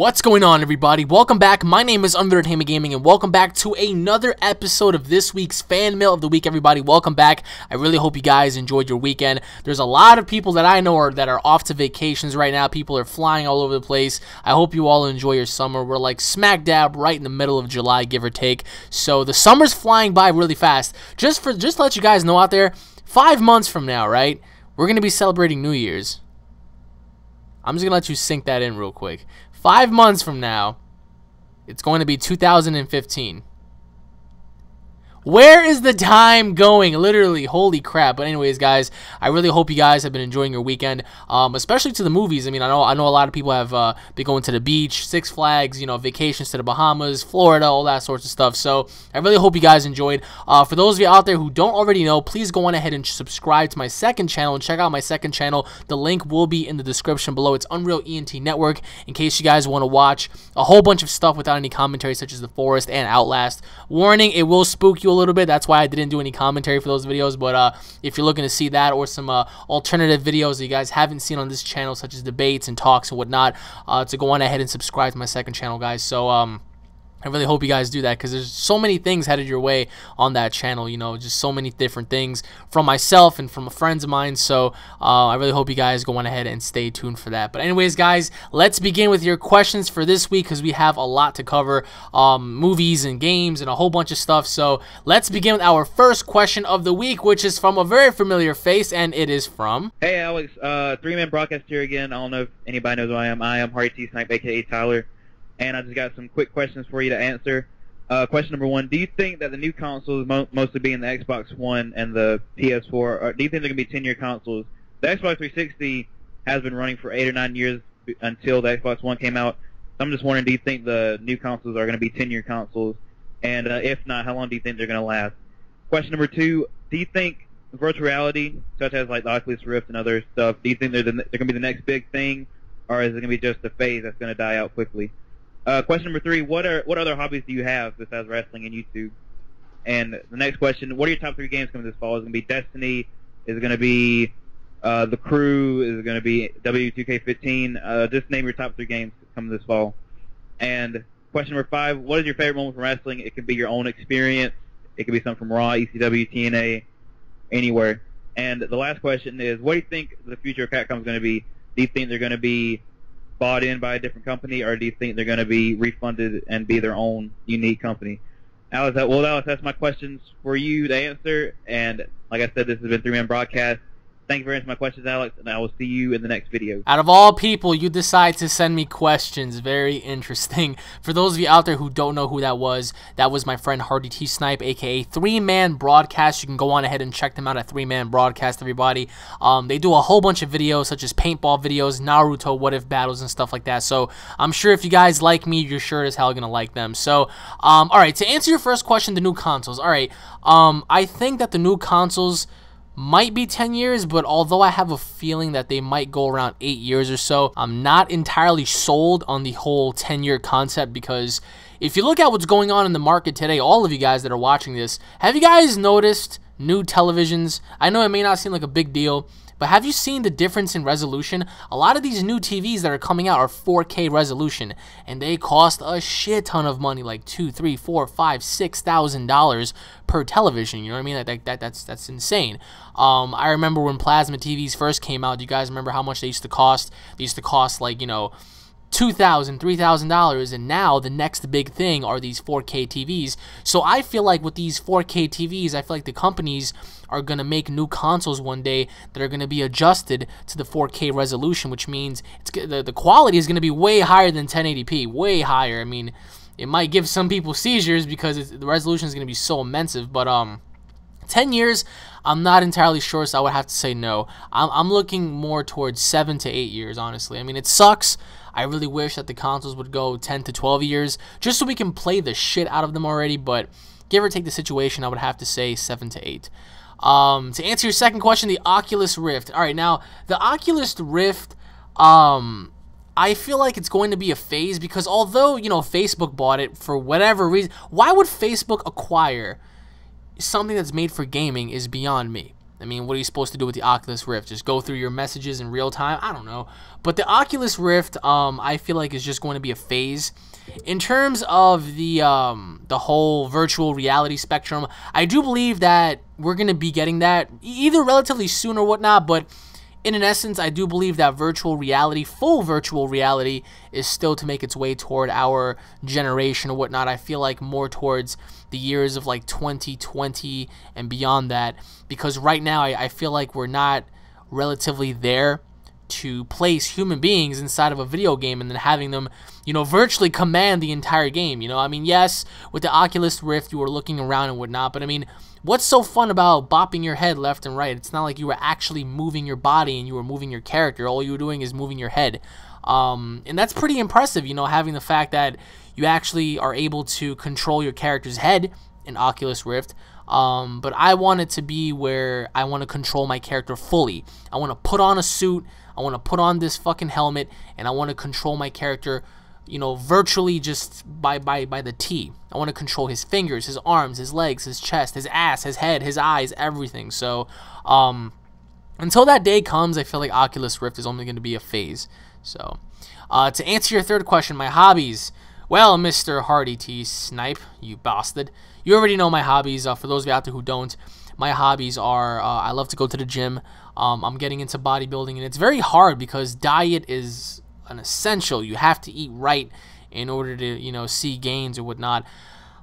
What's going on, everybody? Welcome back. My name is UnrealEntGaming, and welcome back to another episode of this week's Fan Mail of the Week, everybody. Welcome back. I really hope you guys enjoyed your weekend. There's a lot of people that I know that are off to vacations right now. People are flying all over the place. I hope you all enjoy your summer. We're like smack dab right in the middle of July, give or take. So the summer's flying by really fast. Just to let you guys know out there, 5 months from now, right, we're going to be celebrating New Year's. I'm just going to let you sink that in real quick. 5 months from now, it's going to be 2015. Where is the time going? Literally, holy crap. But anyways, guys, I really hope you guys have been enjoying your weekend, especially to the movies. I mean, I know a lot of people have been going to the beach, Six Flags, you know, vacations to the Bahamas, Florida, all that sorts of stuff. So I really hope you guys enjoyed. For those of you out there who don't already know, please go on ahead and subscribe to my second channel and check out my second channel. The link will be in the description below. It's UnrealEnt Network, in case you guys want to watch a whole bunch of stuff without any commentary, such as The Forest and Outlast. Warning, it will spook you a little bit. That's why I didn't do any commentary for those videos. But if you're looking to see that or some alternative videos that you guys haven't seen on this channel, such as debates and talks and whatnot, to go on ahead and subscribe to my second channel, guys. So I really hope you guys do that, because there's so many things headed your way on that channel, you know, just so many different things from myself and from friends of mine. So I really hope you guys go on ahead and stay tuned for that. But anyways, guys, let's begin with your questions for this week, because we have a lot to cover, movies and games and a whole bunch of stuff. So let's begin with our first question of the week, which is from a very familiar face, and it is from... Hey, Alex, three-man broadcast here again. I don't know if anybody knows who I am. I am Hardy T. Snipe, a.k.a. Tyler. And I just got some quick questions for you to answer. Question number one, do you think that the new consoles, mostly being the Xbox One and the PS4, or do you think they're going to be 10-year consoles? The Xbox 360 has been running for 8 or 9 years until the Xbox One came out. So I'm just wondering, do you think the new consoles are going to be 10-year consoles? And if not, how long do you think they're going to last? Question number two, do you think virtual reality, such as like the Oculus Rift and other stuff, do you think they're going to be the next big thing, or is it going to be just a phase that's going to die out quickly? Question number three, what other hobbies do you have besides wrestling and YouTube? And the next question, what are your top 3 games coming this fall? Is it going to be Destiny? Is it going to be The Crew? Is it going to be W2K15? Just name your top 3 games coming this fall. And question number 5, what is your favorite moment from wrestling? It could be your own experience. It could be something from Raw, ECW, TNA, anywhere. And the last question is, what do you think the future of Capcom is going to be? Do you think they're going to be bought in by a different company, or do you think they're going to be refunded and be their own unique company? Alex, that's my questions for you to answer. And like I said, this has been 3-Man Broadcast. Thank you for answering my questions, Alex, and I will see you in the next video. Out of all people, you decide to send me questions. Very interesting. For those of you out there who don't know who that was my friend Hardy T. Snipe, a.k.a. 3-Man Broadcast. You can go on ahead and check them out at 3-Man Broadcast, everybody. They do a whole bunch of videos, such as paintball videos, Naruto what-if battles, and stuff like that. So I'm sure if you guys like me, you're sure as hell going to like them. So, all right, to answer your first question, the new consoles. All right, I think that the new consoles might be 10 years, but although I have a feeling that they might go around 8 years or so, I'm not entirely sold on the whole 10-year concept, because if you look at what's going on in the market today, all of you guys that are watching this, have you guys noticed new televisions? I know it may not seem like a big deal, but have you seen the difference in resolution? A lot of these new TVs that are coming out are 4K resolution, and they cost a shit ton of money, like $2,000, $3,000, $4,000, $5,000, $6,000 per television. You know what I mean? That's insane. I remember when plasma TVs first came out. Do you guys remember how much they used to cost? They used to cost, like, you know, $2,000, $3,000, and now the next big thing are these 4K TVs. So I feel like with these 4K TVs, I feel like the companies are going to make new consoles one day that are going to be adjusted to the 4K resolution, which means the quality is going to be way higher than 1080p, way higher. I mean, it might give some people seizures because the resolution is going to be so immense, but 10 years, I'm not entirely sure, so I would have to say no. I'm looking more towards 7 to 8 years, honestly. I mean, it sucks. I really wish that the consoles would go 10 to 12 years, just so we can play the shit out of them already, but give or take the situation, I would have to say 7 to 8. To answer your second question, the Oculus Rift. All right, now, the Oculus Rift, I feel like it's going to be a phase, because although, you know, Facebook bought it for whatever reason, why would Facebook acquire something that's made for gaming is beyond me. I mean, what are you supposed to do with the Oculus Rift? Just go through your messages in real time? I don't know. But the Oculus Rift, I feel like is just going to be a phase. In terms of the whole virtual reality spectrum, I do believe that we're going to be getting that either relatively soon or whatnot, but in an essence, I do believe that virtual reality, full virtual reality, is still to make its way toward our generation or whatnot. I feel like more towards the years of like 2020 and beyond that, because right now I feel like we're not relatively there to place human beings inside of a video game and then having them, you know, virtually command the entire game. You know, I mean, yes, with the Oculus Rift, you were looking around and whatnot, but I mean, what's so fun about bopping your head left and right? It's not like you were actually moving your body and you were moving your character. All you were doing is moving your head. And that's pretty impressive, you know, having the fact that you actually are able to control your character's head in Oculus Rift. But I want it to be where I want to control my character fully. I want to put on a suit, I want to put on this fucking helmet, and I want to control my character, you know, virtually just by the T. I want to control his fingers, his arms, his legs, his chest, his ass, his head, his eyes, everything. So, until that day comes, I feel like Oculus Rift is only going to be a phase. So, to answer your third question, my hobbies. Well, Mr. Hardy T. Snipe, you bastard. You already know my hobbies. For those of you out there who don't, my hobbies are, I love to go to the gym. I'm getting into bodybuilding, and it's very hard because diet is an essential. You have to eat right in order to, you know, see gains or whatnot.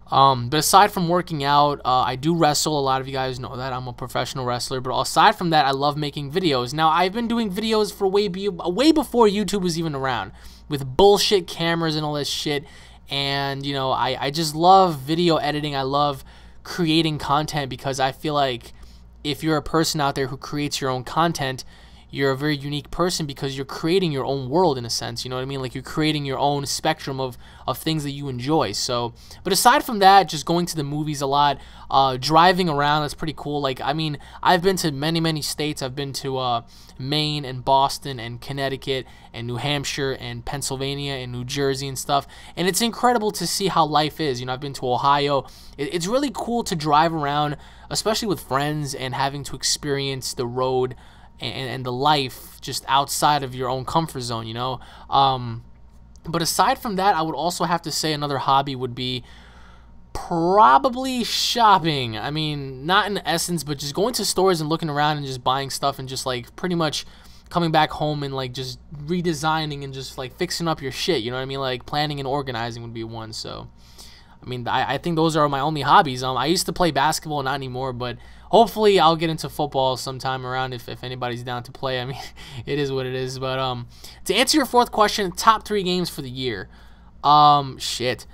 But aside from working out, I do wrestle. A lot of you guys know that I'm a professional wrestler. But aside from that, I love making videos. Now, I've been doing videos for way before YouTube was even around, with bullshit cameras and all this shit. And, you know, I just love video editing. I love creating content because I feel like if you're a person out there who creates your own content, you're a very unique person because you're creating your own world in a sense, you know what I mean? Like, you're creating your own spectrum of things that you enjoy. So, but aside from that, just going to the movies a lot, driving around, that's pretty cool. Like, I mean, I've been to many states. I've been to Maine and Boston and Connecticut and New Hampshire and Pennsylvania and New Jersey and stuff, and it's incredible to see how life is. You know, I've been to Ohio. It's really cool to drive around, especially with friends, and having to experience the road and the life just outside of your own comfort zone, you know. But aside from that, I would also have to say another hobby would be probably shopping. I mean, not in essence, but just going to stores and looking around and just buying stuff and just like pretty much coming back home and like just redesigning and just like fixing up your shit, you know what I mean? Like planning and organizing would be one. So I mean, I think those are my only hobbies. I used to play basketball, not anymore, but hopefully I'll get into football sometime around if anybody's down to play. I mean, it is what it is. But to answer your fourth question, top 3 games for the year. Shit.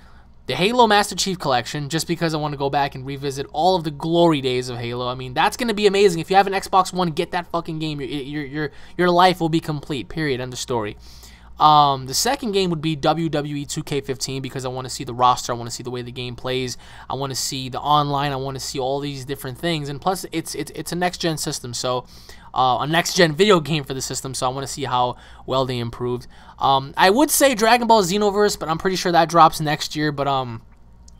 The Halo Master Chief Collection, just because I want to go back and revisit all of the glory days of Halo. I mean, that's going to be amazing. If you have an Xbox One, get that fucking game. Your life will be complete, period, end of story. The second game would be WWE 2K15 because I want to see the roster, I want to see the way the game plays, I want to see the online, I want to see all these different things, and plus it's a next-gen system, so a next-gen video game for the system, so I want to see how well they improved. I would say Dragon Ball Xenoverse, but I'm pretty sure that drops next year, but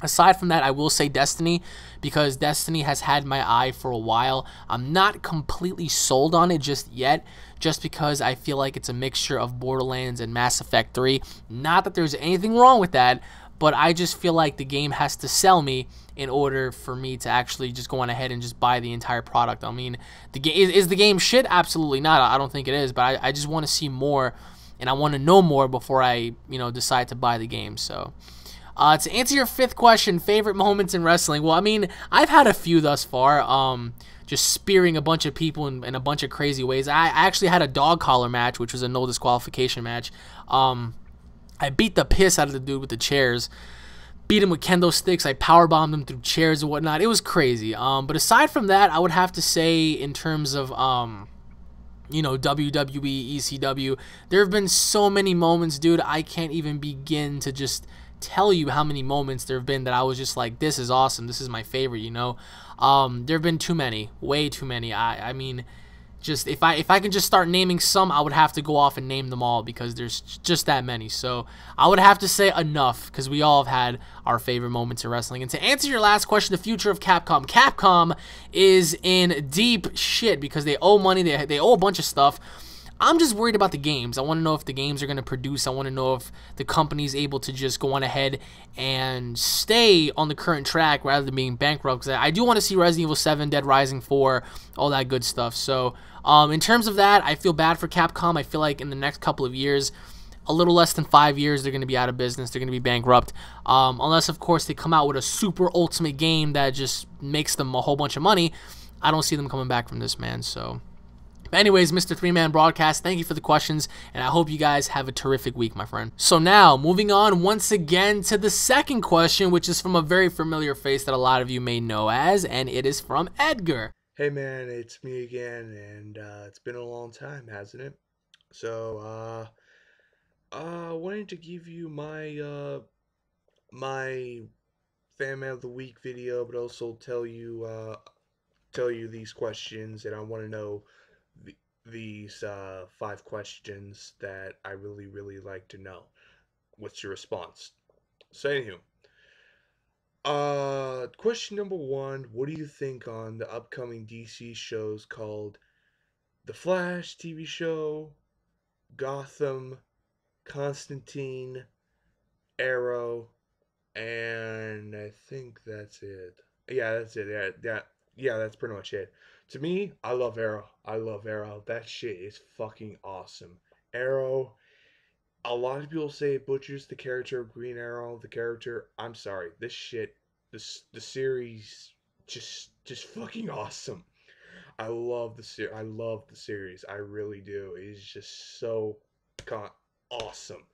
aside from that, I will say Destiny, because Destiny has had my eye for a while. I'm not completely sold on it just yet, just because I feel like it's a mixture of Borderlands and Mass Effect 3. Not that there's anything wrong with that, but I just feel like the game has to sell me in order for me to actually just go on ahead and just buy the entire product. I mean, is the game shit? Absolutely not. I don't think it is, but I just want to see more, and I want to know more before I, you know, decide to buy the game. So to answer your fifth question, favorite moments in wrestling. Well, I mean, I've had a few thus far. Just spearing a bunch of people in a bunch of crazy ways. I actually had a dog collar match, which was a no disqualification match. I beat the piss out of the dude with the chairs. Beat him with kendo sticks. I powerbombed him through chairs and whatnot. It was crazy. But aside from that, I would have to say in terms of you know, WWE, ECW, there have been so many moments, dude. I can't even begin to just tell you how many moments there have been that I was just like, this is awesome, this is my favorite, you know. There have been too many, way too many. I mean, just if I can just start naming some, I would have to go off and name them all because there's just that many. So I would have to say enough because we all have had our favorite moments in wrestling. And to answer your last question, the future of Capcom. Capcom is in deep shit because they owe money. They owe a bunch of stuff. I'm just worried about the games. I want to know if the games are going to produce. I want to know if the company's able to just go on ahead and stay on the current track rather than being bankrupt. Because I do want to see Resident Evil 7, Dead Rising 4, all that good stuff. So in terms of that, I feel bad for Capcom. I feel like in the next couple of years, a little less than 5 years, they're going to be out of business. They're going to be bankrupt. Unless, of course, they come out with a super ultimate game that just makes them a whole bunch of money. I don't see them coming back from this, man. So... But anyways, Mr. 3-Man Broadcast, thank you for the questions, and I hope you guys have a terrific week, my friend. So now, moving on once again to the second question, which is from a very familiar face that a lot of you may know as, and it is from Edgar. Hey man, it's me again, and it's been a long time, hasn't it? So, wanted to give you my Fan Mail of the Week video, but also tell you these questions, and I want to know these 5 questions that I really like to know. What's your response? So anywho, question number 1: what do you think on the upcoming DC shows called The Flash TV show, Gotham, Constantine, Arrow, and I think that's it. Yeah, that's it. Yeah, that's pretty much it. To me, I love Arrow. I love Arrow. That shit is fucking awesome. Arrow. A lot of people say it butchers the character of Green Arrow. The character. I'm sorry. This shit. The series. Just fucking awesome. I love the series. I really do. It's just so awesome.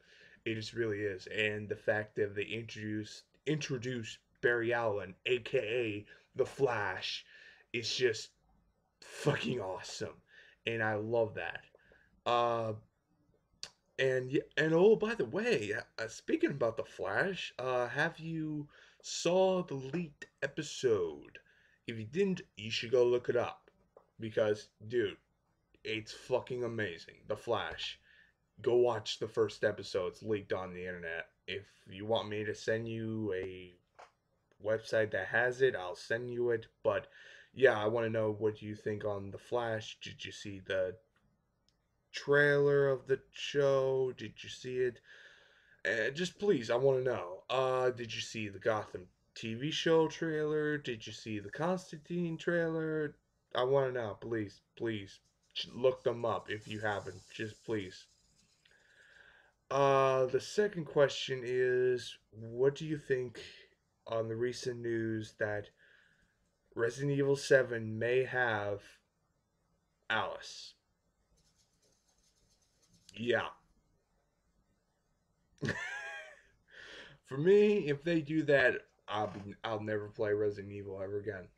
It just really is. And the fact that they introduced Barry Allen, aka the Flash, is just fucking awesome. And I love that. Uh and oh, by the way, speaking about the Flash, have you saw the leaked episode? If you didn't, you should go look it up because, dude, it's fucking amazing. The Flash. Go watch the first episode. It's leaked on the internet. If you want me to send you a website that has it, I'll send you it. But yeah, I want to know what you think on the Flash. Did you see the trailer of the show? Did you see it? Just please, I want to know. Did you see the Gotham TV show trailer? Did you see the Constantine trailer? I want to know. Please, look them up if you haven't. Just please. The second question is, what do you think on the recent news that Resident Evil 7 may have Alice? Yeah. For me, if they do that, I'll never play Resident Evil ever again.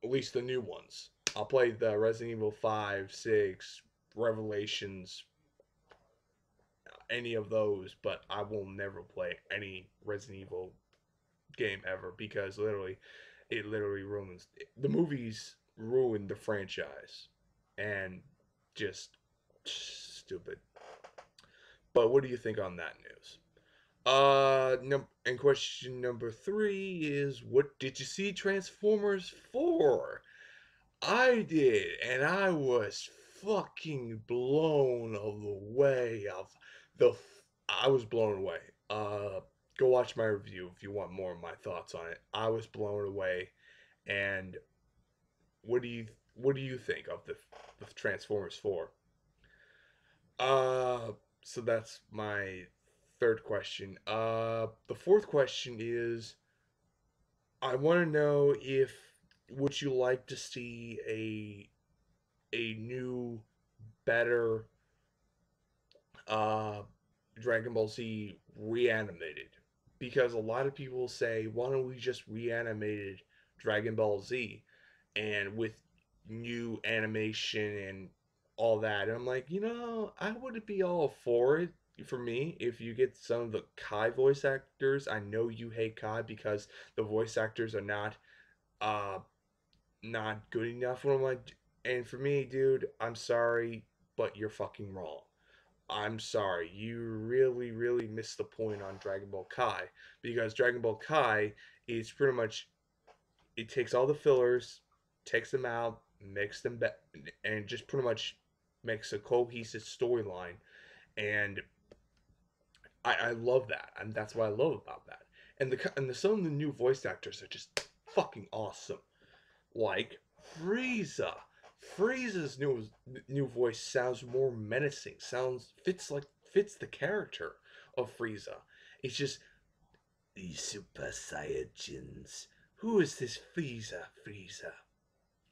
At least the new ones. I'll play the Resident Evil 5, 6, Revelations, any of those, but I will never play any Resident Evil game ever because it literally ruins the movies, ruined the franchise, and just stupid. But what do you think on that news? And question number 3 is, what did you see Transformers 4? I did, and I was fucking blown away. The I was blown away. Go watch my review if you want more of my thoughts on it. I was blown away. And what do you think of the Transformers 4? Uh, so that's my third question. The fourth question is, I want to know if would you like to see a new, better uh, Dragon Ball Z reanimated? Because a lot of people say, why don't we just reanimate Dragon Ball Z and with new animation and all that? And I'm like, I would be all for it for me if you get some of the Kai voice actors. I know you hate Kai because the voice actors are uh not good enough. And I'm like, And for me, dude, I'm sorry, but you're fucking wrong. I'm sorry. You really, really missed the point on Dragon Ball Kai. Because Dragon Ball Kai is pretty much, it takes all the fillers, takes them out, makes them better, and just pretty much makes a cohesive storyline. And I love that, and that's what I love about that. And some of the new voice actors are just fucking awesome. Like Frieza. Frieza's new voice sounds more menacing. Fits the character of Frieza. It's just these Super Saiyajins. Who is this Frieza? Frieza.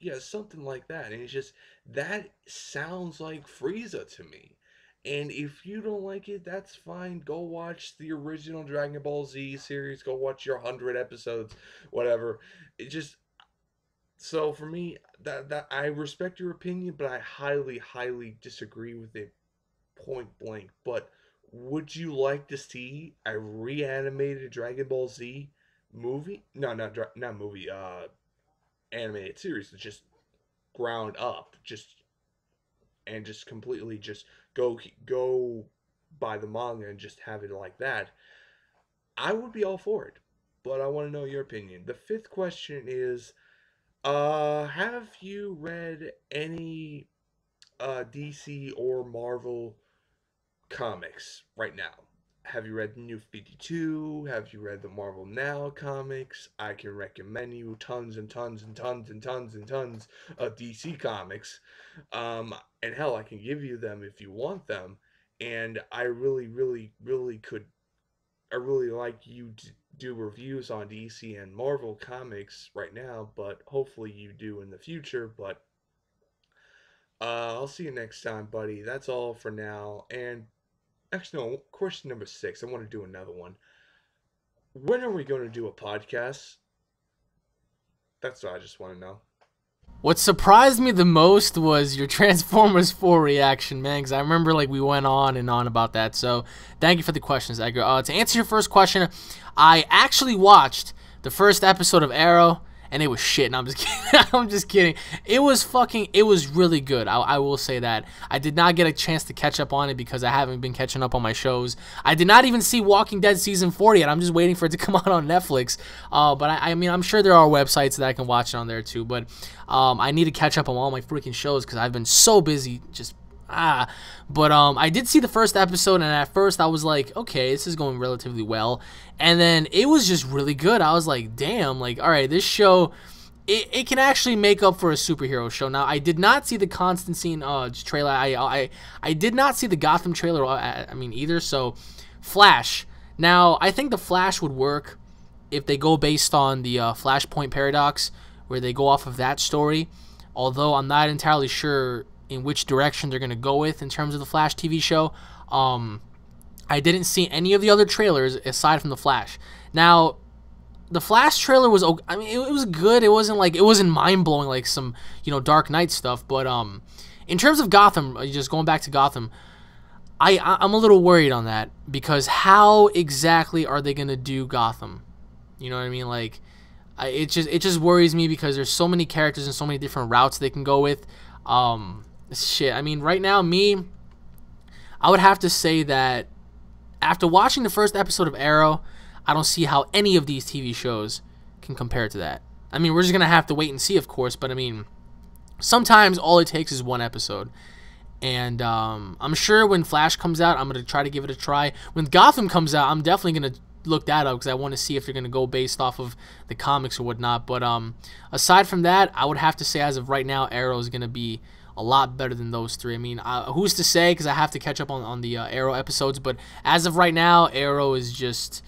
Yeah, something like that. And it's just that sounds like Frieza to me. And if you don't like it, that's fine. Go watch the original Dragon Ball Z series. Go watch your 100 episodes, whatever. It just so for me, that I respect your opinion, but I highly, highly disagree with it point blank. But would you like to see a reanimated Dragon Ball Z movie? No, not movie. Animated series. It's just ground up, just completely just go by the manga and just have it like that. I would be all for it, but I want to know your opinion. The fifth question is, have you read any DC or Marvel comics right now? Have you read the New 52? Have you read the Marvel Now comics? I can recommend you tons and tons and tons and tons and tons of DC comics. And hell, I can give you them if you want them. And I really, really, really could. I really like you to do reviews on DC and Marvel comics right now, but hopefully you do in the future. But I'll see you next time, buddy. That's all for now. And actually, no, question number 6. I want to do another one. When are we going to do a podcast? That's what I just want to know. What surprised me the most was your Transformers 4 reaction, man, because I remember like we went on and on about that. So thank you for the questions, Edgar. To answer your first question, I actually watched the first episode of Arrow, and it was shit. And I'm just kidding. I'm just kidding. It was really good. I will say that. I did not get a chance to catch up on it because I haven't been catching up on my shows. I did not even see Walking Dead season 4 yet. I'm just waiting for it to come out on Netflix. But I mean, I'm sure there are websites that I can watch it on there too. But I need to catch up on all my freaking shows because I've been so busy just but I did see the first episode, and at first I was like, okay, this is going relatively well, and then it was just really good. I was like, damn, like, all right, this show, it can actually make up for a superhero show. Now, I did not see the Constantine trailer. I did not see the Gotham trailer. I mean, either. So, Flash. Now, I think the Flash would work if they go based on the Flashpoint paradox, where they go off of that story. Although I'm not entirely sure in which direction they're going to go with in terms of the Flash TV show. I didn't see any of the other trailers aside from the Flash. Now, the Flash trailer was, I mean, it was good. It wasn't mind-blowing like some, Dark Knight stuff. But in terms of Gotham, just going back to Gotham, I'm a little worried on that because how exactly are they going to do Gotham? You know what I mean? Like, it just worries me because there's so many characters and so many different routes they can go with. Shit, I mean, right now, I would have to say that after watching the first episode of Arrow, I don't see how any of these TV shows can compare to that. I mean, we're just going to have to wait and see, of course, but I mean, sometimes all it takes is one episode. And I'm sure when Flash comes out, I'm going to try to give it a try. When Gotham comes out, I'm definitely going to look that up because I want to see if they're going to go based off of the comics or whatnot. But aside from that, I would have to say as of right now, Arrow is going to be a lot better than those three. I mean, who's to say, because I have to catch up on the Arrow episodes, but as of right now, Arrow is just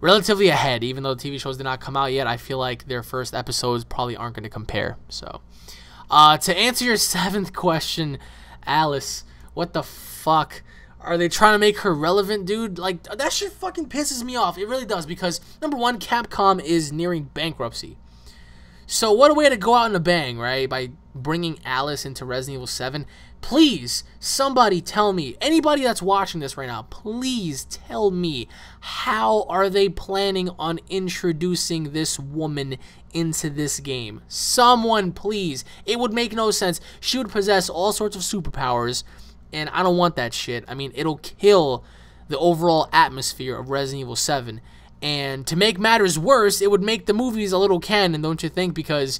relatively ahead. Even though the TV shows did not come out yet, I feel like their first episodes probably aren't going to compare. So, to answer your 7th question, Alice, what the fuck? Are they trying to make her relevant, dude? Like, that shit fucking pisses me off. It really does, because, number one, Capcom is nearing bankruptcy. So what a way to go out in a bang, right? By bringing Alice into Resident Evil 7. Please, somebody tell me, anybody that's watching this right now, please tell me, how are they planning on introducing this woman into this game? Someone, please. It would make no sense. She would possess all sorts of superpowers, and I don't want that shit. I mean, it'll kill the overall atmosphere of Resident Evil 7. And to make matters worse, it would make the movies a little canon, don't you think? Because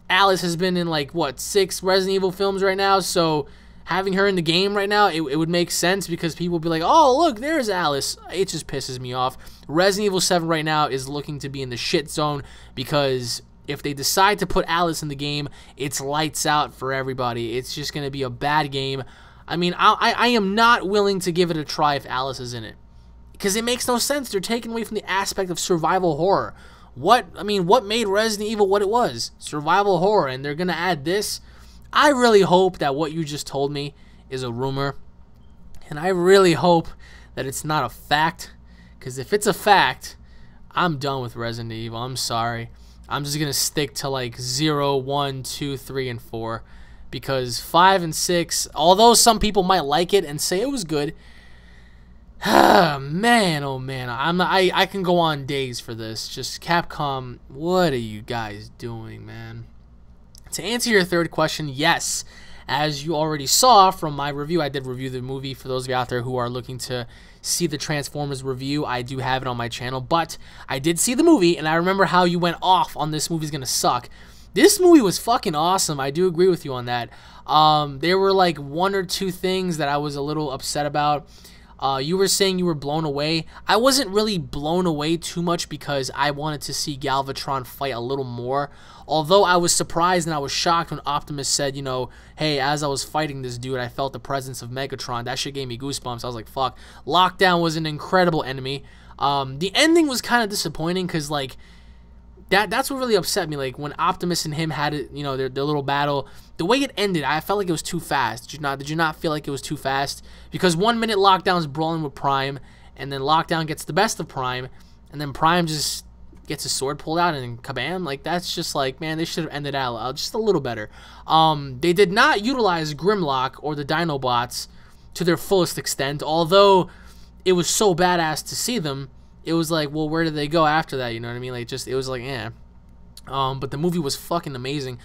Alice has been in, like, what, 6 Resident Evil films right now, so having her in the game right now, it would make sense, because people would be like, oh, look, there's Alice. It just pisses me off. Resident Evil 7 right now is looking to be in the shit zone, because if they decide to put Alice in the game, it's lights out for everybody. It's just going to be a bad game. I mean, I am not willing to give it a try if Alice is in it, because it makes no sense. They're taking away from the aspect of survival horror. What made Resident Evil what it was? Survival horror, and they're going to add this? I really hope that what you just told me is a rumor, and I really hope that it's not a fact, because if it's a fact, I'm done with Resident Evil. I'm sorry. I'm just going to stick to like 0, 1, 2, 3, and 4, because 5 and 6, although some people might like it and say it was good, man, oh man, I can go on days for this. Just Capcom, what are you guys doing, man? To answer your third question, yes, as you already saw from my review, I did review the movie. For those of you out there who are looking to see the Transformers review, I do have it on my channel, but I did see the movie, and I remember how you went off on this movie's gonna suck. This movie was fucking awesome. I do agree with you on that. There were like 1 or 2 things that I was a little upset about. You were saying you were blown away. I wasn't really blown away too much, because I wanted to see Galvatron fight a little more. Although I was surprised and I was shocked when Optimus said, you know, hey, as I was fighting this dude, I felt the presence of Megatron. That shit gave me goosebumps. I was like, fuck. Lockdown was an incredible enemy. The ending was kind of disappointing, because, like, that's what really upset me. Like, when Optimus and him had it, you know, their little battle, the way it ended, I felt like it was too fast. Did you not feel like it was too fast? Because 1 minute Lockdown's brawling with Prime, and then Lockdown gets the best of Prime, and then Prime just gets his sword pulled out and kabam. Like, that's just like, man, they should have ended out just a little better. They did not utilize Grimlock or the Dinobots to their fullest extent, although it was so badass to see them. It was like, well, where did they go after that? You know what I mean? Like, just, it was like, eh. But the movie was fucking amazing.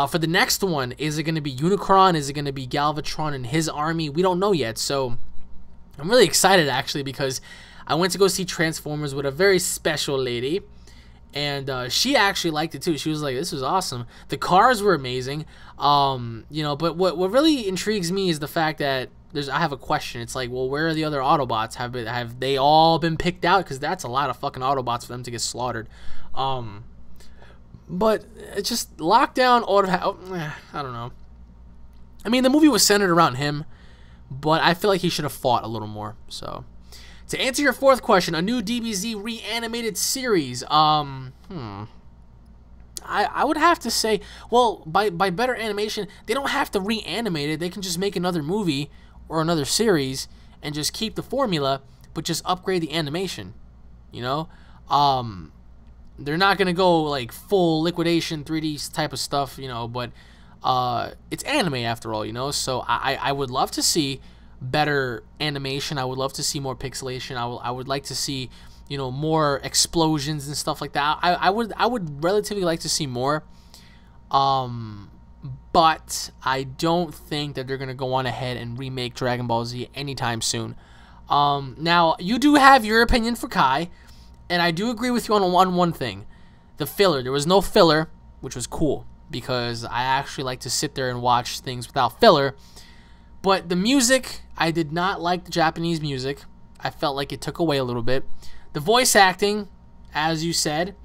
For the next one, is it going to be Unicron? Is it going to be Galvatron and his army? We don't know yet. So I'm really excited, actually, because I went to go see Transformers with a very special lady, and she actually liked it too. She was like, this was awesome. The cars were amazing. You know, but what really intrigues me is the fact that I have a question. It's like, well, where are the other Autobots? Have they all been picked out? Because that's a lot of fucking Autobots for them to get slaughtered. But it's just Lockdown ought to have, I don't know. I mean, the movie was centered around him, but I feel like he should have fought a little more. So, to answer your fourth question, a new DBZ reanimated series. I would have to say, well, by better animation, they don't have to reanimate it. They can just make another movie or another series and just keep the formula, but just upgrade the animation, you know? They're not going to go, like, full liquidation 3D type of stuff, you know, but it's anime after all, you know? So I would love to see better animation. I would love to see more pixelation. I would like to see, you know, more explosions and stuff like that. I would relatively like to see more. But I don't think that they're going to go on ahead and remake Dragon Ball Z anytime soon. Now, you do have your opinion for Kai, and I do agree with you on one thing. The filler. There was no filler, which was cool, because I actually like to sit there and watch things without filler. But the music, I did not like the Japanese music. I felt like it took away a little bit. The voice acting, as you said,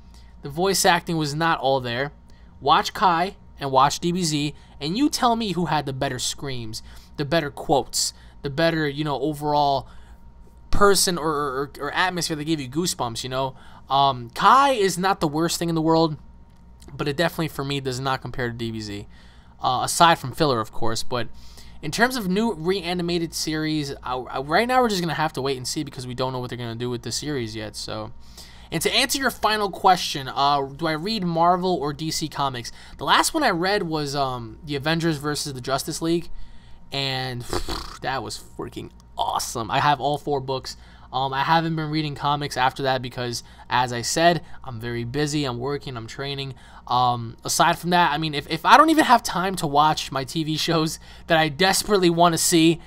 the voice acting was not all there. Watch Kai and watch DBZ, and you tell me who had the better screams, the better quotes, the better, you know, overall person or atmosphere that gave you goosebumps, you know. Kai is not the worst thing in the world, but it definitely, for me, does not compare to DBZ. Aside from filler, of course, but in terms of new reanimated series, right now we're just going to have to wait and see, because we don't know what they're going to do with the series yet, so. And to answer your final question, do I read Marvel or DC comics? The last one I read was the Avengers versus the Justice League, and that was freaking awesome. I have all 4 books. I haven't been reading comics after that because, as I said, I'm very busy. I'm working. I'm training. Aside from that, I mean, if I don't even have time to watch my TV shows that I desperately want to see,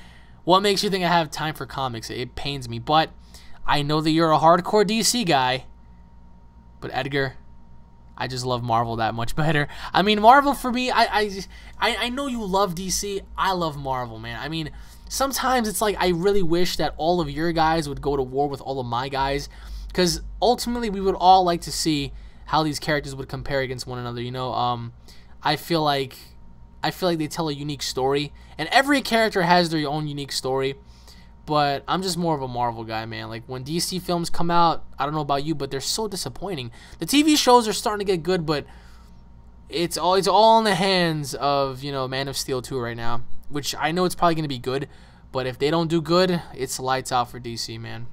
what makes you think I have time for comics? It pains me. But I know that you're a hardcore DC guy. But Edgar, I just love Marvel that much better. I mean, Marvel for me, I know you love DC. I love Marvel, man. I mean, sometimes it's like I really wish that all of your guys would go to war with all of my guys, because ultimately we would all like to see how these characters would compare against one another. You know, I feel like they tell a unique story, and every character has their own unique story. But I'm just more of a Marvel guy, man. Like, when DC films come out, I don't know about you, but they're so disappointing. The TV shows are starting to get good, but it's all in the hands of, you know, Man of Steel 2 right now, which I know it's probably going to be good, but if they don't do good, it's lights out for DC, man.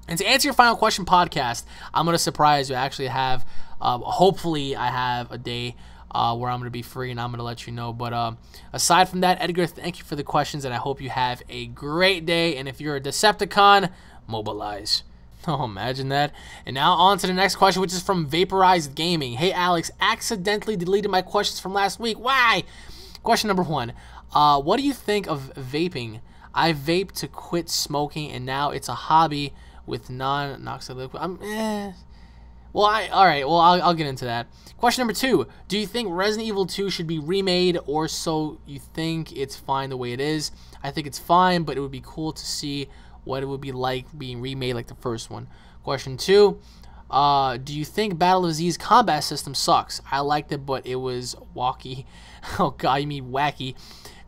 And to answer your final question, podcast, I'm going to surprise you. I actually have, hopefully I have a day where I'm going to be free, and I'm going to let you know. But aside from that, Edgar, thank you for the questions, and I hope you have a great day. And if you're a Decepticon, mobilize. Oh, imagine that. And now on to the next question, which is from Vaporized Gaming. Hey, Alex, accidentally deleted my questions from last week. Why? Question number 1. What do you think of vaping? I vaped to quit smoking, and now it's a hobby with non-noxious liquid. Well, all right. Well, I'll get into that. Question number 2. Do you think Resident Evil 2 should be remade, or so you think it's fine the way it is? I think it's fine, but it would be cool to see what it would be like being remade like the first one. Question 2. Do you think Battle of Z's combat system sucks? I liked it, but it was wacky. Oh, God, you mean wacky.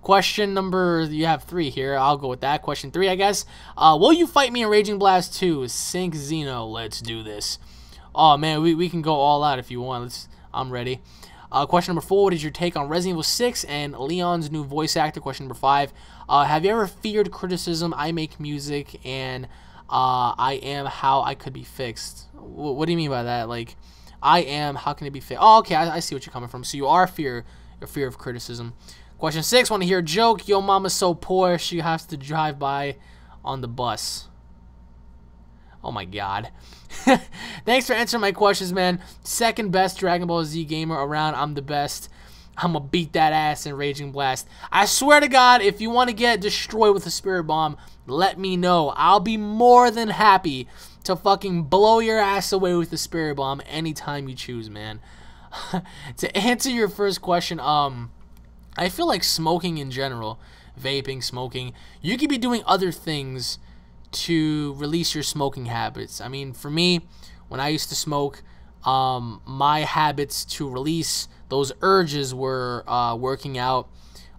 Question number, you have 3 here. I'll go with that. Question 3, I guess. Will you fight me in Raging Blast 2? Sync Xeno. Let's do this. Oh, man, we can go all out if you want. I'm ready. Question number 4, what is your take on Resident Evil 6 and Leon's new voice actor? Question number 5, have you ever feared criticism? I make music, and I am how I could be fixed. What do you mean by that? Like, I am, how can it be fixed? Oh, okay, I see what you're coming from. So you are fear of criticism. Question 6, want to hear a joke? Yo, mama's so poor, she has to drive by on the bus. Oh my God. Thanks for answering my questions, man. Second best Dragon Ball Z gamer around. I'm the best. I'm gonna beat that ass in Raging Blast. I swear to God, if you want to get destroyed with a spirit bomb, let me know. I'll be more than happy to fucking blow your ass away with the spirit bomb anytime you choose, man. To answer your first question, I feel like smoking in general, vaping, smoking, you could be doing other things to release your smoking habits. I mean, for me, when I used to smoke, my habits to release those urges were working out,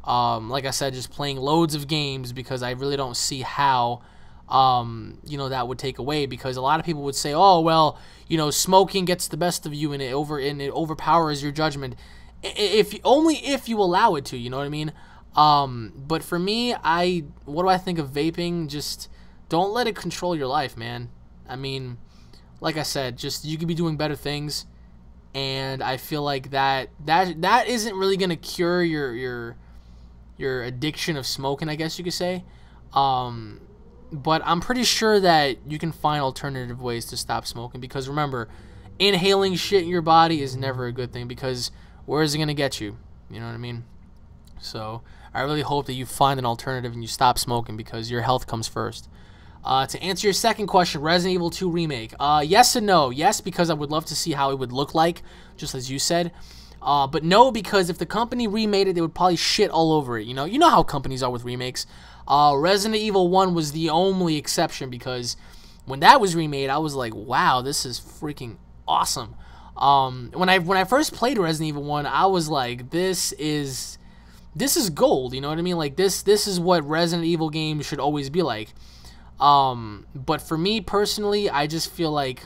like I said, just playing loads of games, because I really don't see how you know, that would take away, because a lot of people would say, oh, well, you know, smoking gets the best of you and it overpowers your judgment, only if you allow it to, you know what I mean? But for me, what do I think of vaping? Just don't let it control your life, man. I mean, like I said, just you could be doing better things, and I feel like that isn't really gonna cure your addiction of smoking, I guess you could say. But I'm pretty sure that you can find alternative ways to stop smoking, because remember, inhaling shit in your body is never a good thing, because where is it gonna get you? You know what I mean? So I really hope that you find an alternative and you stop smoking, because your health comes first. To answer your second question, Resident Evil 2 Remake. Yes and no. Yes, because I would love to see how it would look like, just as you said. But no, because if the company remade it, they would probably shit all over it. You know how companies are with remakes. Resident Evil 1 was the only exception, because when that was remade, I was like, wow, this is freaking awesome. When I first played Resident Evil 1, I was like, this is gold, you know what I mean? Like, this is what Resident Evil games should always be like. But for me personally, I just feel like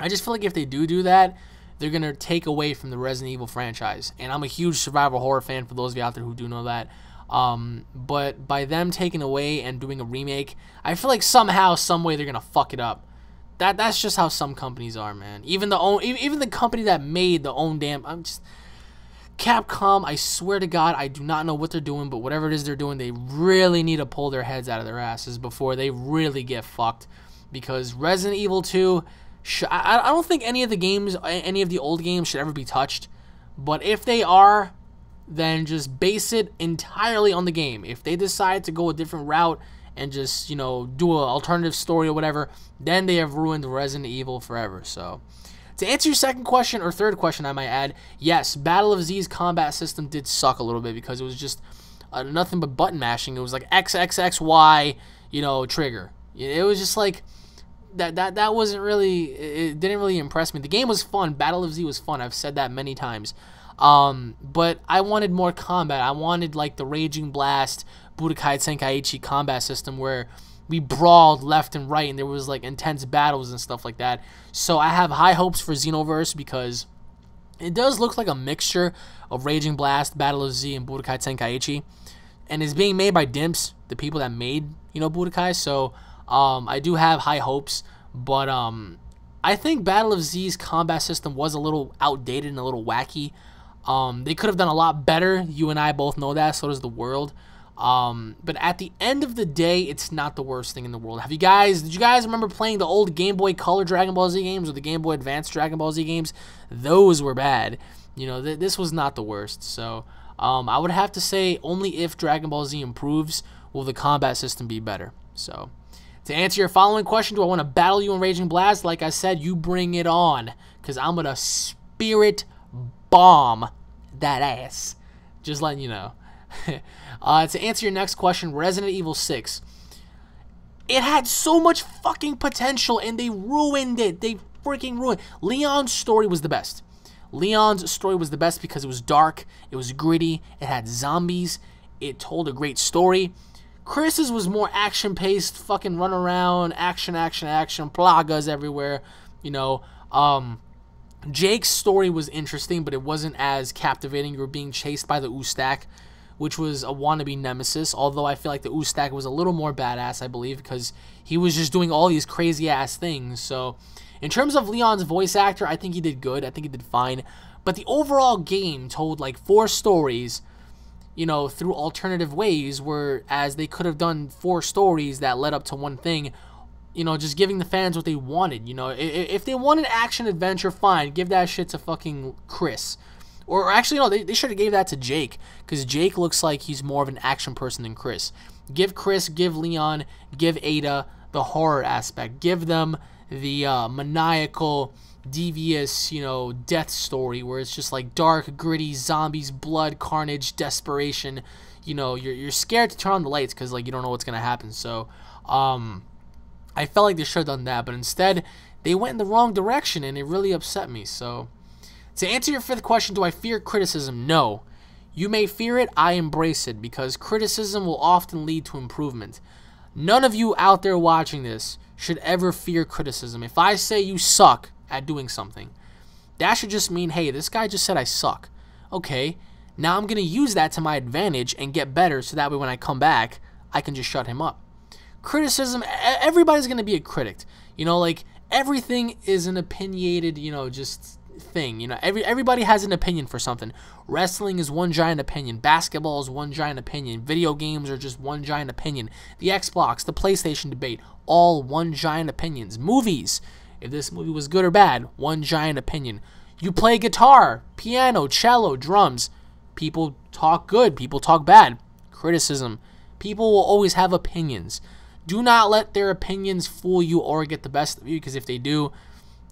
if they do that, they're gonna take away from the Resident Evil franchise. And I'm a huge survival horror fan, for those of you out there who do know that. But by them taking away and doing a remake, I feel like somehow, some way, they're gonna fuck it up. That's just how some companies are, man. Even the company that made the own damn, Capcom, I swear to God, I do not know what they're doing, but whatever it is they're doing, they really need to pull their heads out of their asses before they really get fucked. Because Resident Evil 2, I don't think any of the old games should ever be touched. But if they are, then just base it entirely on the game. If they decide to go a different route and just, you know, do an alternative story or whatever, then they have ruined Resident Evil forever. So, to answer your second question, or third question I might add, yes, Battle of Z's combat system did suck a little bit because it was just nothing but button mashing. It was like X, X, X, Y, you know, trigger. It was just like, that wasn't really, it didn't really impress me. The game was fun. Battle of Z was fun. I've said that many times. But I wanted more combat. I wanted like the Raging Blast, Budokai Tenkaichi combat system where we brawled left and right and there was like intense battles and stuff like that. So I have high hopes for Xenoverse because it does look like a mixture of Raging Blast, Battle of Z, and Budokai Tenkaichi. And it's being made by Dimps, the people that made, you know, Budokai. So I do have high hopes, but I think Battle of Z's combat system was a little outdated and a little wacky. They could have done a lot better. You and I both know that. So does the world. But at the end of the day, it's not the worst thing in the world. Did you guys remember playing the old Game Boy Color Dragon Ball Z games or the Game Boy Advance Dragon Ball Z games? Those were bad. You know, this was not the worst. So, I would have to say only if Dragon Ball Z improves will the combat system be better. So, to answer your following question, do I want to battle you in Raging Blast? Like I said, you bring it on, because I'm going to spirit bomb that ass. Just letting you know. To answer your next question, Resident Evil 6. It had so much fucking potential, and they ruined it. They freaking ruined it. Leon's story was the best. Leon's story was the best because it was dark, it was gritty, it had zombies, it told a great story. Chris's was more action-paced, fucking run around, action, action, action, plagas everywhere, you know. Jake's story was interesting, but it wasn't as captivating. You were being chased by the Ustak, which was a wannabe nemesis, although I feel like the Ustak was a little more badass, I believe, because he was just doing all these crazy-ass things. So, in terms of Leon's voice actor, I think he did good. I think he did fine. But the overall game told, like, 4 stories, you know, through alternative ways, whereas they could have done 4 stories that led up to one thing, you know, just giving the fans what they wanted. You know, if they wanted action-adventure, fine, give that shit to fucking Chris. Or actually, no, they should have gave that to Jake, because Jake looks like he's more of an action person than Chris. Give Chris, give Leon, give Ada the horror aspect. Give them the maniacal, devious, you know, death story where it's just like dark, gritty, zombies, blood, carnage, desperation. You know, you're scared to turn on the lights because, like, you don't know what's going to happen. So, I felt like they should have done that, but instead, they went in the wrong direction, and it really upset me. So, to answer your 5th question, do I fear criticism? No. You may fear it, I embrace it, because criticism will often lead to improvement. None of you out there watching this should ever fear criticism. If I say you suck at doing something, that should just mean, hey, this guy just said I suck. Okay, now I'm going to use that to my advantage and get better, so that way when I come back, I can just shut him up. Criticism, everybody's going to be a critic. You know, like, everything is an opinionated, you know, just thing. You know, everybody has an opinion for something. Wrestling is one giant opinion. Basketball is one giant opinion. Video games are just one giant opinion. The Xbox, the PlayStation debate, all one giant opinions. Movies, if this movie was good or bad, one giant opinion. You play guitar, piano, cello, drums. People talk good, people talk bad. Criticism. People will always have opinions. Do not let their opinions fool you or get the best of you, because if they do,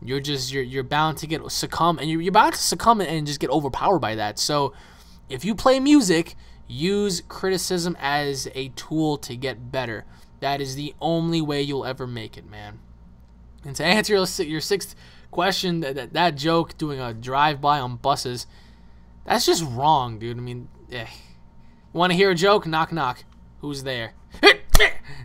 you're bound to succumb, and you're bound to succumb and just get overpowered by that. So, if you play music, use criticism as a tool to get better. That is the only way you'll ever make it, man. And to answer your 6th question, that joke doing a drive-by on buses, that's just wrong, dude. I mean, you want to hear a joke? Knock, knock. Who's there?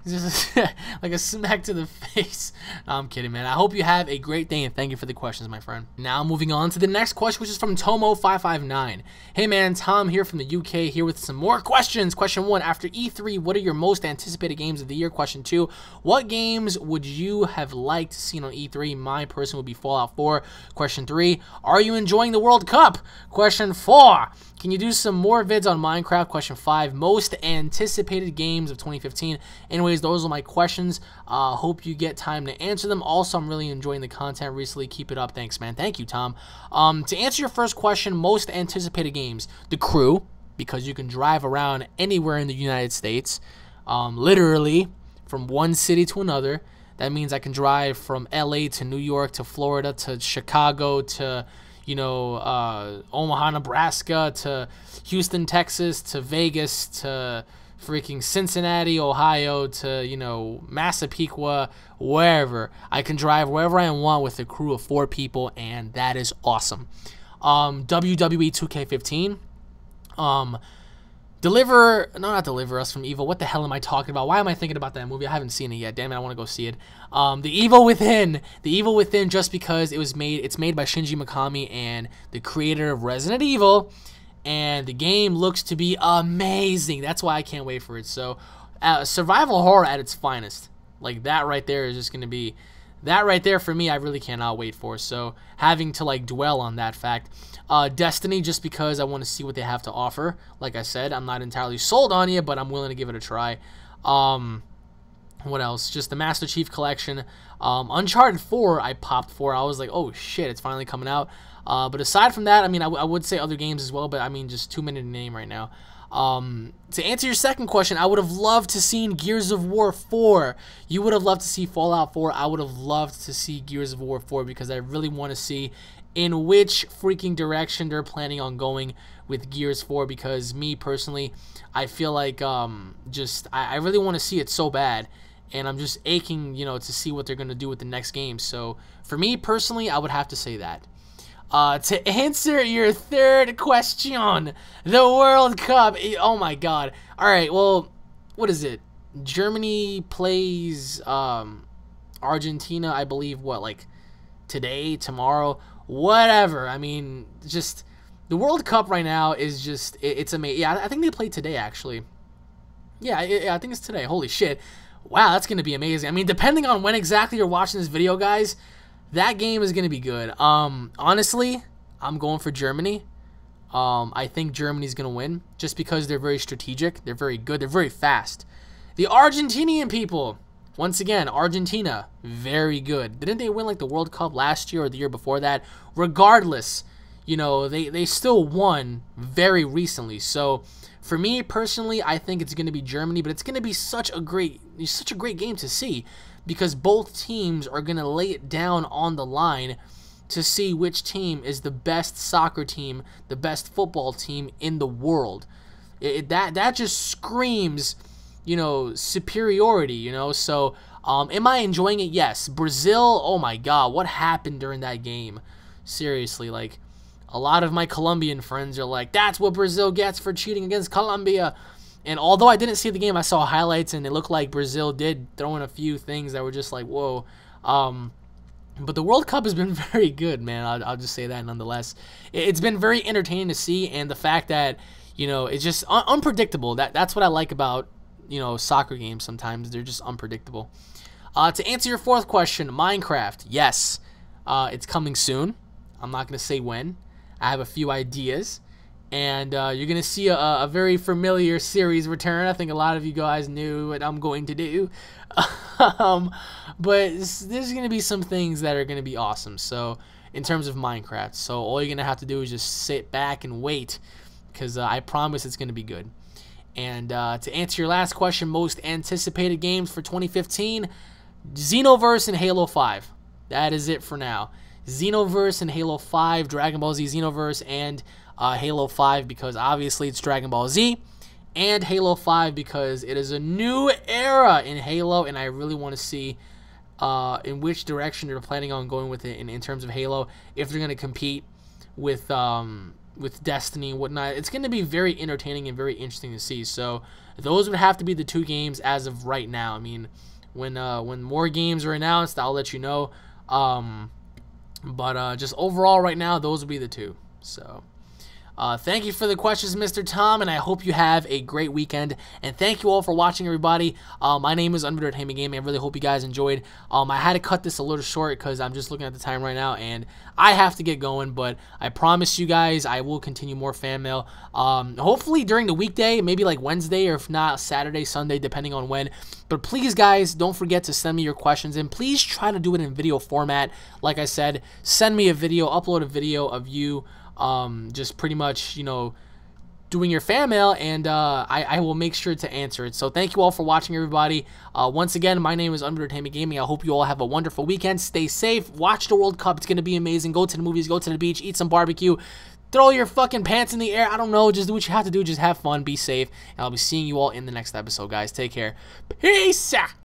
just like a smack to the face. No, I'm kidding, man. I hope you have a great day, and thank you for the questions, my friend. Now moving on to the next question, which is from Tomo559. Hey man, Tom here from the UK, here with some more questions. Question 1, after E3, what are your most anticipated games of the year? Question 2, what games would you have liked to see on E3? My person would be Fallout 4. Question 3, are you enjoying the World Cup? Question 4, can you do some more vids on Minecraft? Question 5, most anticipated games of 2015. Anyways, those are my questions. Hope you get time to answer them. Also, I'm really enjoying the content recently. Keep it up. Thanks, man. Thank you, Tom. To answer your first question, most anticipated games, The Crew, because you can drive around anywhere in the United States, literally from one city to another. That means I can drive from LA to New York to Florida to Chicago to Omaha, Nebraska to Houston, Texas to Vegas to freaking Cincinnati, Ohio to, Massapequa, wherever. I can drive wherever I want with a crew of 4 people, and that is awesome. WWE 2K15. Not Deliver Us from Evil. What the hell am I talking about? Why am I thinking about that movie? I haven't seen it yet. Damn it, I want to go see it. The Evil Within. The Evil Within, just because it's made by Shinji Mikami and the creator of Resident Evil, and the game looks to be amazing. That's why I can't wait for it. So, survival horror at its finest. Like, that right there is just going to be... That right there, for me, I really cannot wait for. So, having to, dwell on that fact. Destiny, just because I want to see what they have to offer. Like I said, I'm not entirely sold on it, but I'm willing to give it a try. What else? Just the Master Chief Collection. Uncharted 4, I popped for. I was like, oh, shit, it's finally coming out. But aside from that, I mean, I would say other games as well, but I mean, just too many to name right now. To answer your second question, I would have loved to see Gears of War 4. You would have loved to see Fallout 4. I would have loved to see Gears of War 4 because I really want to see in which freaking direction they're planning on going with Gears 4, because me personally, I feel like I really want to see it so bad, and I'm just aching, to see what they're going to do with the next game. So for me personally, I would have to say that. To answer your third question, the World Cup. Oh my God. All right, well, what is it? Germany plays Argentina, I believe, today, tomorrow, whatever. I mean, just the World Cup right now is just, it's amazing. Yeah, I think they play today, actually. Yeah, I think it's today. Holy shit. Wow, that's going to be amazing. I mean, depending on when exactly you're watching this video, guys, that game is going to be good. Honestly, I'm going for Germany. I think Germany's going to win just because they're very strategic. They're very good. They're very fast. The Argentinian people, once again, Argentina, very good. Didn't they win the World Cup last year or the year before that? Regardless, they still won very recently. So for me personally, I think it's going to be Germany, but it's going to be such a great game to see, because both teams are going to lay it down on the line to see which team is the best soccer team, the best football team in the world. That just screams, superiority, So, am I enjoying it? Yes. Brazil, oh my God, what happened during that game? Seriously, a lot of my Colombian friends are like, that's what Brazil gets for cheating against Colombia. And although I didn't see the game, I saw highlights, and it looked like Brazil did throw in a few things that were just like, whoa. But the World Cup has been very good, man. I'll just say that nonetheless. It's been very entertaining to see, and the fact that, it's just unpredictable. That's what I like about, soccer games sometimes. They're just unpredictable. To answer your fourth question, Minecraft. Yes, it's coming soon. I'm not going to say when. I have a few ideas. And you're going to see a very familiar series return. I think a lot of you guys knew what I'm going to do. But there's going to be some things that are going to be awesome. So, in terms of Minecraft. So, all you're going to have to do is just sit back and wait. Because I promise it's going to be good. And to answer your last question, most anticipated games for 2015, Xenoverse and Halo 5. That is it for now. Xenoverse and Halo 5, Dragon Ball Z Xenoverse, and Halo 5 because obviously it's Dragon Ball Z, and Halo 5 because it is a new era in Halo, and I really want to see in which direction they're planning on going with it in terms of Halo, if they're going to compete with with Destiny and whatnot. It's going to be very entertaining and very interesting to see. So those would have to be the 2 games as of right now. I mean, when more games are announced, I'll let you know. But just overall right now, those would be the 2. So thank you for the questions, Mr. Tom, and I hope you have a great weekend. And thank you all for watching, everybody. My name is UnrealEntGaming. I really hope you guys enjoyed. I had to cut this a little short because I'm just looking at the time right now, and I have to get going. But I promise you guys, I will continue more fan mail. Hopefully during the weekday, maybe like Wednesday, or if not Saturday, Sunday, depending on when. But please, guys, don't forget to send me your questions, and please try to do it in video format. Like I said, send me a video, upload a video of you. Just pretty much, you know, doing your fan mail, and I will make sure to answer it. So thank you all for watching, everybody. Once again, my name is UnrealEntGaming. I hope you all have a wonderful weekend. Stay safe. Watch the World Cup. It's going to be amazing. Go to the movies. Go to the beach. Eat some barbecue. Throw your fucking pants in the air. I don't know. Just do what you have to do. Just have fun. Be safe. And I'll be seeing you all in the next episode, guys. Take care. Peace out.